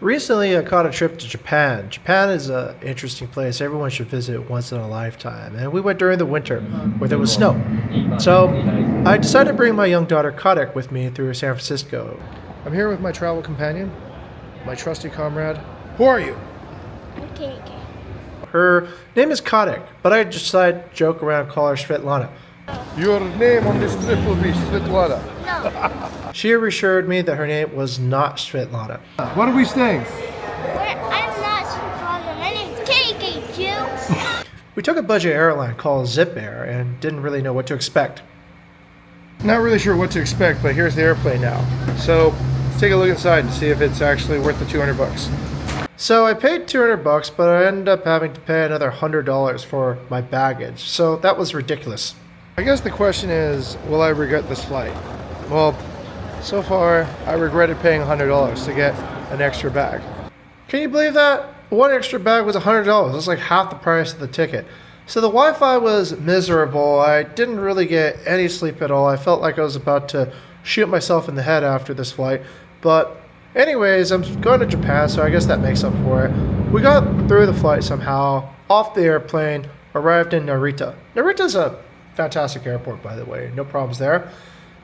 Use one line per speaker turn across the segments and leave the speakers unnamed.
Recently, I caught a trip to Japan. Japan is an interesting place everyone should visit once in a lifetime. And we went during the winter where there was snow. So I decided to bring my young daughter Kadik with me through San Francisco. I'm here with my travel companion, my trusty comrade. Who are you?
Okay.
Her name is Kadik, but I decided to joke around and call her Svetlana.
Your name on this trip will be Svetlana.
No.
She reassured me that her name was not Svetlana.
What are we staying?
I'm not Chicago. My name's Kadik, Jew.
We took a budget airline called Zip Air and didn't really know what to expect. Not really sure what to expect, but here's the airplane now. So let's take a look inside and see if it's actually worth the $200. So I paid $200, but I ended up having to pay another $100 for my baggage. So that was ridiculous. I guess the question is, will I regret this flight? Well, so far I regretted paying $100 to get an extra bag. Can you believe that? One extra bag was $100. That's like half the price of the ticket. So the Wi-Fi was miserable. I didn't really get any sleep at all. I felt like I was about to shoot myself in the head after this flight. But anyways, I'm going to Japan, so I guess that makes up for it. We got through the flight somehow, off the airplane, arrived in Narita. Narita's a fantastic airport, by the way. No problems there.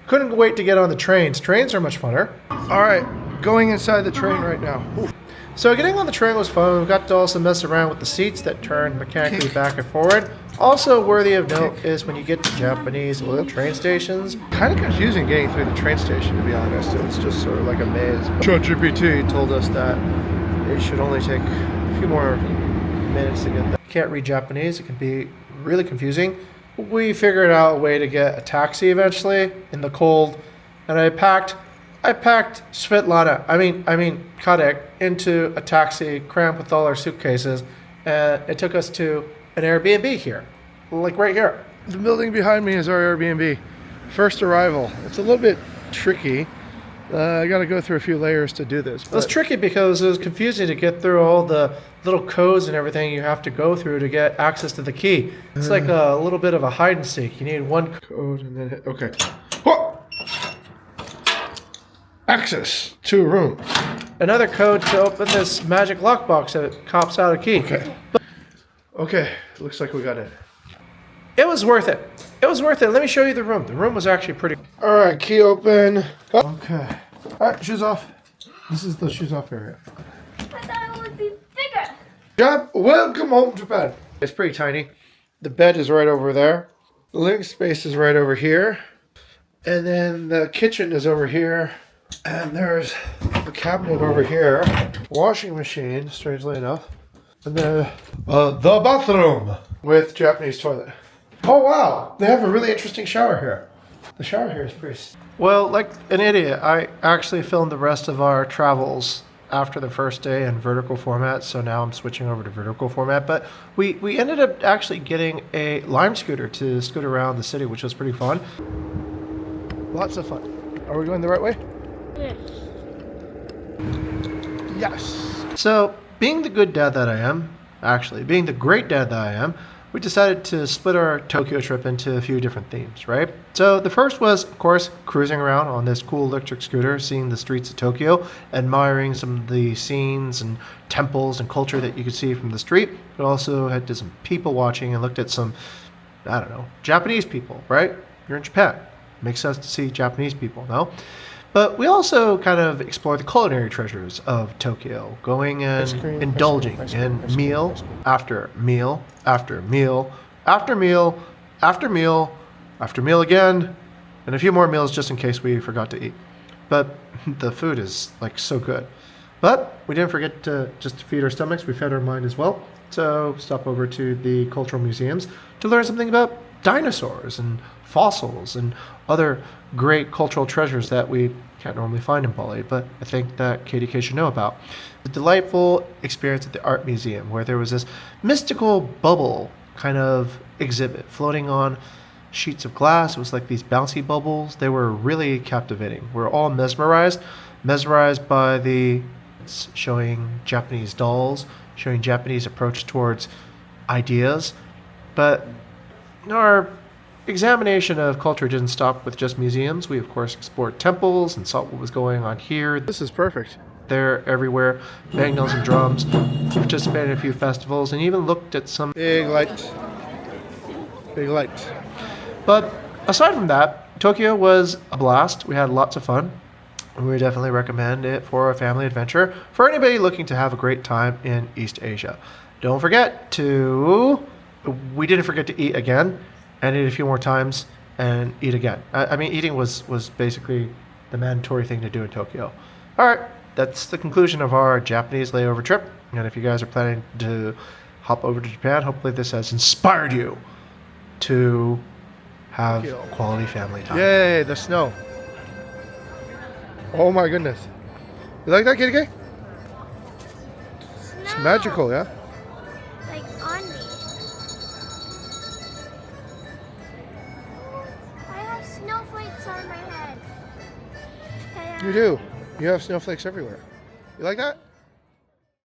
Couldn't wait to get on the trains. Trains are much funner. All right, going inside the train right now. Ooh. So getting on the train was fun. We got to also mess around with the seats that turn mechanically back and forward. Also worthy of note is when you get to Japanese little train stations. Kind of confusing getting through the train station, to be honest. It's just sort of like a maze. ChatGPT told us that it should only take a few more minutes to get there. You can't read Japanese. It can be really confusing. We figured out a way to get a taxi eventually in the cold, and I packed Svetlana, I mean Kadik, into a taxi crammed with all our suitcases, and it took us to an Airbnb here, like right here. The building behind me is our Airbnb. First arrival. It's a little bit tricky. I got to go through a few layers to do this. It was tricky because it was confusing to get through all the little codes and everything you have to go through to get access to the key. It's like a little bit of a hide and seek. You need one code and then hit, okay. Whoa! Access to a room. Another code to open this magic lockbox that pops out a key. Okay, looks like we got it. It was worth it. It was worth it. Let me show you the room. The room was actually pretty. All right, key open. Okay. All right, shoes off. This is the shoes off area.
I thought it would be bigger.
Job, welcome home to bed. It's pretty tiny. The bed is right over there. The living space is right over here. And then the kitchen is over here. And there's the cabinet over here. Washing machine, strangely enough. And then the bathroom with Japanese toilet. Oh wow, they have a really interesting shower here. The shower here is pretty... Well, like an idiot, I actually filmed the rest of our travels after the first day in vertical format, so now I'm switching over to vertical format. But we ended up actually getting a Lime scooter to scoot around the city, which was pretty fun. Lots of fun. Are we going the right way?
Yes.
Yes. So, being the good dad that I am, being the great dad that I am, we decided to split our Tokyo trip into a few different themes, right? So the first was, of course, cruising around on this cool electric scooter, seeing the streets of Tokyo, admiring some of the scenes and temples and culture that you could see from the street. We also did some people watching and looked at some, I don't know, Japanese people, right? You're in Japan. Makes sense to see Japanese people, no? But we also kind of explored the culinary treasures of Tokyo, going and indulging in meal after meal after meal after meal after meal after meal again, and a few more meals just in case we forgot to eat. But the food is like so good. But we didn't forget to just feed our stomachs, we fed our mind as well. So stop over to the cultural museums to learn something about dinosaurs and fossils and other great cultural treasures that we can't normally find in Bali, but I think that KDK should know about. The delightful experience at the art museum where there was this mystical bubble kind of exhibit floating on sheets of glass. It was like these bouncy bubbles. They were really captivating. We're all mesmerized by the showing Japanese dolls, showing Japanese approach towards ideas. But our examination of culture didn't stop with just museums. We, of course, explored temples and saw what was going on here. This is perfect. there everywhere, banged on some drums, participated in a few festivals, and even looked at some
Big lights. Big lights.
But aside from that, Tokyo was a blast. We had lots of fun. We would definitely recommend it for a family adventure for anybody looking to have a great time in East Asia. Don't forget to... We didn't forget to eat again, and eat a few more times, and eat again. I mean, eating was basically the mandatory thing to do in Tokyo. All right, that's the conclusion of our Japanese layover trip. And if you guys are planning to hop over to Japan, hopefully this has inspired you to have quality family time.
Yay, the snow. Oh my goodness. You like that, Kitty? It's magical, yeah?
Like on me. I have snowflakes on my head.
You do. You have snowflakes everywhere. You like that?